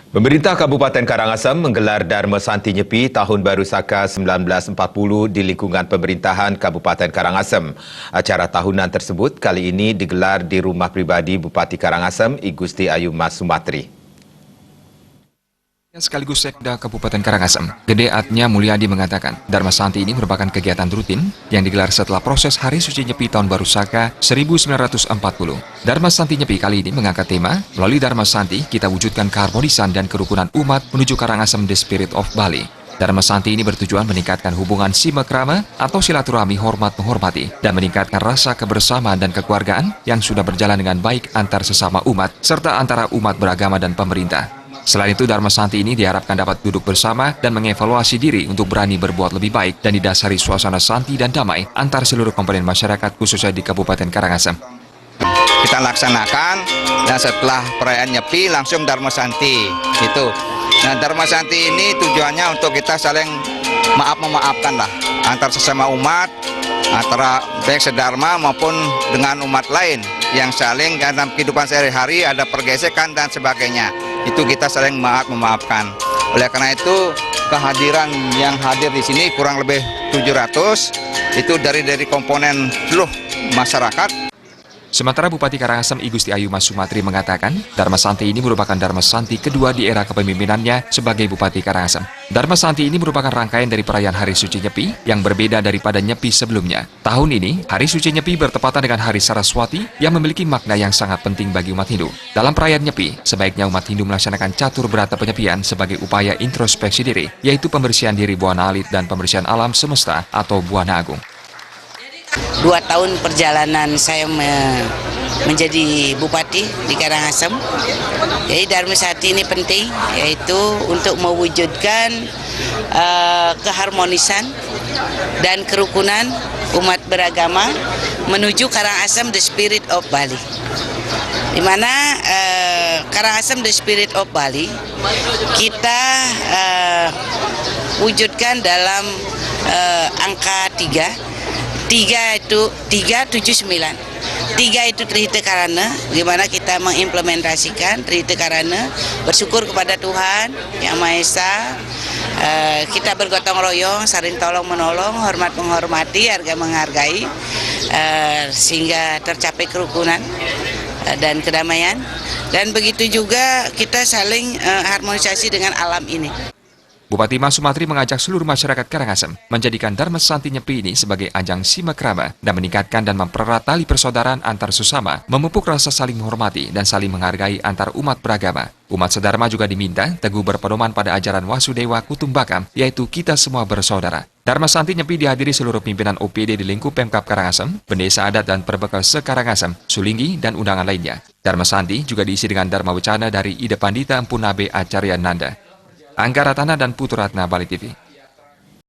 Pemerintah Kabupaten Karangasem menggelar Dharma Santi Nyepi Tahun Baru Saka 1940 di lingkungan pemerintahan Kabupaten Karangasem. Acara tahunan tersebut kali ini digelar di rumah pribadi Bupati Karangasem, I Gusti Ayu Mas Sumatri. Sekaligus Sekda Kabupaten Karangasem, Gede Atnya Mulyadi mengatakan, Dharma Santi ini merupakan kegiatan rutin yang digelar setelah proses Hari Suci Nyepi Tahun Baru Saka 1940. Dharma Santi Nyepi kali ini mengangkat tema, melalui Dharma Santi kita wujudkan keharmonisan dan kerukunan umat menuju Karangasem The Spirit of Bali. Dharma Santi ini bertujuan meningkatkan hubungan simakrama atau silaturahmi hormat menghormati dan meningkatkan rasa kebersamaan dan kekeluargaan yang sudah berjalan dengan baik antar sesama umat serta antara umat beragama dan pemerintah. Selain itu, Dharma Santi ini diharapkan dapat duduk bersama dan mengevaluasi diri untuk berani berbuat lebih baik dan didasari suasana santi dan damai antar seluruh komponen masyarakat khususnya di Kabupaten Karangasem. Kita laksanakan dan setelah perayaan Nyepi langsung Dharma Santi itu. Nah, Dharma Santi ini tujuannya untuk kita saling memaafkan lah antar sesama umat, antara baik sedharma maupun dengan umat lain yang saling dalam kehidupan sehari-hari ada pergesekan dan sebagainya. Itu kita saling memaafkan. Oleh karena itu kehadiran yang hadir di sini kurang lebih 700 itu dari komponen seluruh masyarakat. Sementara Bupati Karangasem I Gusti Ayu Mas Sumatri mengatakan, Dharma Santi ini merupakan Dharma Santi kedua di era kepemimpinannya sebagai Bupati Karangasem. Dharma Santi ini merupakan rangkaian dari perayaan Hari Suci Nyepi yang berbeda daripada Nyepi sebelumnya. Tahun ini, Hari Suci Nyepi bertepatan dengan Hari Saraswati yang memiliki makna yang sangat penting bagi umat Hindu. Dalam perayaan Nyepi, sebaiknya umat Hindu melaksanakan catur berata penyepian sebagai upaya introspeksi diri, yaitu pembersihan diri buana alit dan pembersihan alam semesta atau buana agung. 2 tahun perjalanan saya menjadi bupati di Karangasem. Jadi Dharma Santi ini penting, yaitu untuk mewujudkan keharmonisan dan kerukunan umat beragama menuju Karangasem The Spirit of Bali. Di mana Karangasem The Spirit of Bali kita wujudkan dalam angka 3. 3 itu 379. 3 itu Trihita Karana, di mana kita mengimplementasikan Trihita Karana, bersyukur kepada Tuhan Yang Maha Esa. Kita bergotong royong, saling tolong menolong, hormat menghormati, harga menghargai, sehingga tercapai kerukunan dan kedamaian. Dan begitu juga kita saling harmonisasi dengan alam ini. Bupati Mas Sumatri mengajak seluruh masyarakat Karangasem menjadikan Dharma Santi Nyepi ini sebagai ajang simakrama dan meningkatkan dan mempererat tali persaudaraan antar sesama, memupuk rasa saling menghormati dan saling menghargai antar umat beragama. Umat sedharma juga diminta teguh berpedoman pada ajaran Wasudewa Kutumbakam, yaitu kita semua bersaudara. Dharma Santi Nyepi dihadiri seluruh pimpinan OPD di lingkup Pemkab Karangasem, Pendesa Adat dan Perbekal se-Karangasem, Sulinggi, dan undangan lainnya. Dharma Santi juga diisi dengan Dharma Wacana dari Ida Pandita Empunabe Acarya Nanda. Angga Ratana dan Putu Ratna, Bali TV.